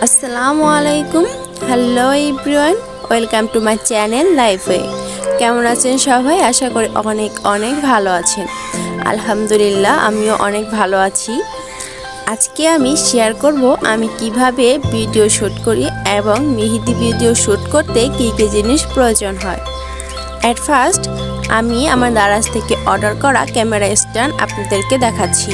আসসালামু আলাইকুম। Hello everyone, welcome to my channel লাইফে। কেমন আছেন সবাই? আশা করি অনেক অনেক ভালো আছেন। আলহামদুলিল্লাহ, আমিও অনেক ভালো আছি। আজকে আমি শেয়ার করব আমি কিভাবে ভিডিও শ্যুট করি এবং মেহেদি ভিডিও শ্যুট করতে কী কী জিনিস প্রয়োজন হয়। অ্যাট ফার্স্ট আমি আমার দারাজ থেকে অর্ডার করা ক্যামেরা স্ট্যান্ড আপনাদেরকে দেখাচ্ছি।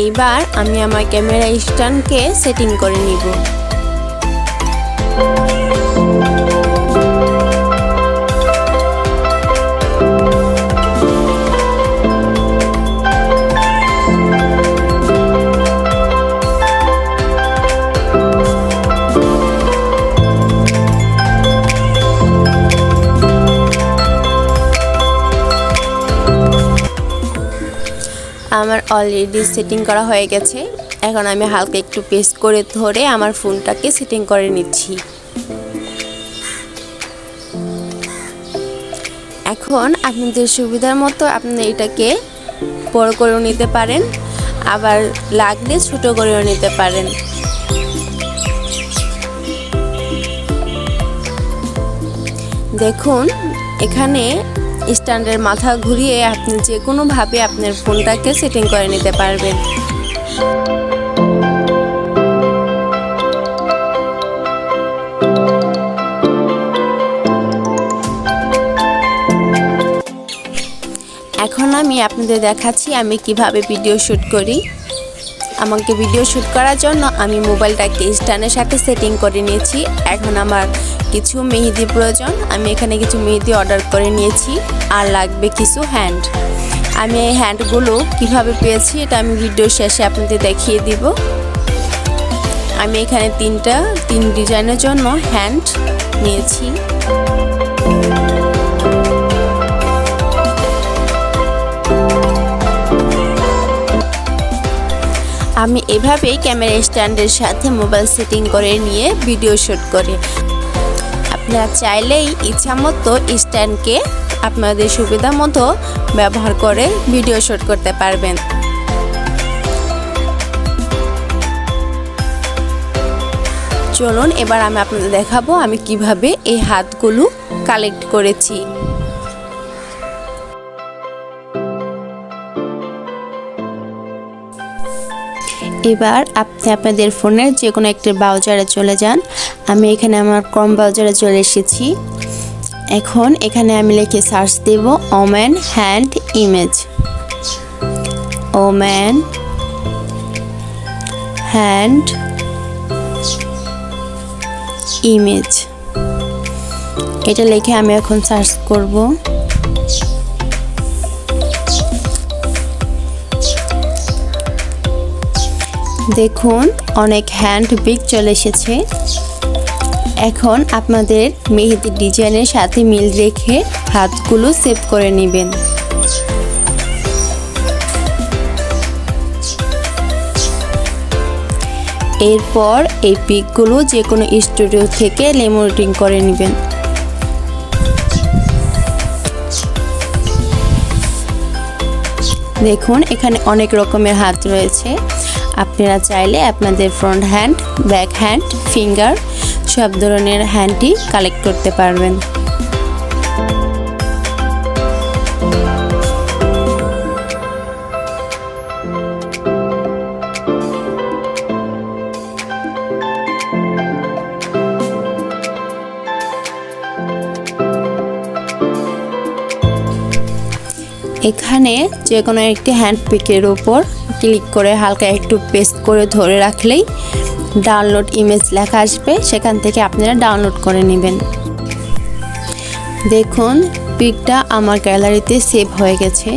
এইবার আমি আমার ক্যামেরা স্ট্যান্ডকে সেটিং করে নিব। আমার অলরেডি সেটিং করা হয়ে গেছে। এখন আমি হালকা একটু পেস্ট করে ধরে আমার ফোনটাকে সেটিং করে নিচ্ছি। এখন আপনাদের সুবিধার মতো আপনি এটাকে বড় করেও নিতে পারেন, আবার লাগলে ছোট করেও নিতে পারেন। দেখুন, এখানে স্ট্যান্ডের মাথা ঘুরিয়ে আপনি যে কোনোভাবে আপনার ফোনটাকে সেটিং করে নিতে পারবেন। এখন আমি আপনাদের দেখাচ্ছি আমি কিভাবে ভিডিও শ্যুট করি। আমাকে ভিডিও শ্যুট করার জন্য আমি মোবাইলটাকে স্ট্যান্ডের সাথে সেটিং করে নিয়েছি। এখন আমার কিছু মেহেদি প্রয়োজন। আমি এখানে কিছু মেহেদি অর্ডার করে নিয়েছি, আর লাগবে কিছু হ্যান্ড। আমি এই হ্যান্ডগুলো কিভাবে পেয়েছি এটা আমি ভিডিও শেষে আপনাদের দেখিয়ে দিব। আমি এখানে তিন ডিজাইনের জন্য হ্যান্ড নিয়েছি। আমি এভাবেই ক্যামেরা স্ট্যান্ডের সাথে মোবাইল সেটিং করে নিয়ে ভিডিও শ্যুট করি। আপনারা চাইলেই ইচ্ছা মতো স্ট্যান্ডকে আপনাদের সুবিধা মতো ব্যবহার করে ভিডিও শ্যুট করতে পারবেন। চলুন এবার আমি আপনাদের দেখাবো আমি কিভাবে এই হাতগুলো কালেক্ট করেছি। এবার আপনি আপনাদের ফোনের যে কোনো একটা ব্রাউজারে চলে যান। আমি এখানে আমার ক্রোম ব্রাউজারে চলে এসেছি। এখন এখানে আমি লিখে সার্চ দেব woman hand image. Woman hand image, এটা লিখে আমি এখন সার্চ করব। দেখুন, অনেক হ্যান্ড পিক চলে এসেছে। এখন আপনাদের মেহেদি ডিজাইনের সাথে মিল রেখে হাতগুলো সেভ করে নেবেন। এরপর এই পিকগুলো যে কোনো স্টুডিও থেকে লেমিনেটিং করে নেবেন। দেখুন, এখানে অনেক রকমের হাত রয়েছে। আপনারা চাইলে আপনাদের front hand, back hand, finger সব ধরনের হ্যান্ডই কালেক্ট করতে পারবেন। এখানে যে কোনো একটি হ্যান্ড পিকের উপর ক্লিক করে হালকা একটু পেস্ট করে ধরে রাখলেই ডাউনলোড ইমেজ লেখা আসবে, সেখান থেকে আপনারা ডাউনলোড করে নেবেন। দেখুন, পিকটা আমার গ্যালারিতে সেভ হয়ে গেছে।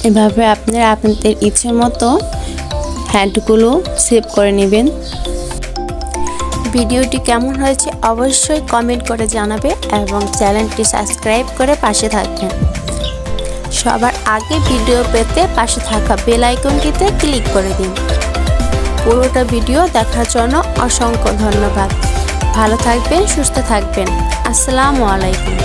এভাবে আপনারা আপনাদের ইচ্ছে মতো হ্যান্ডগুলো সেভ করে নেবেন। ভিডিওটি কেমন হয়েছে অবশ্যই কমেন্ট করে জানাবে এবং চ্যানেলটি সাবস্ক্রাইব করে পাশে থাকবেন। সবার আগে ভিডিও পেতে পাশে থাকা বেল আইকনটিতে ক্লিক করে দিন। পুরোটা ভিডিও দেখার জন্য অসংখ্য ধন্যবাদ। ভালো থাকবেন, সুস্থ থাকবেন। আসসালামু আলাইকুম।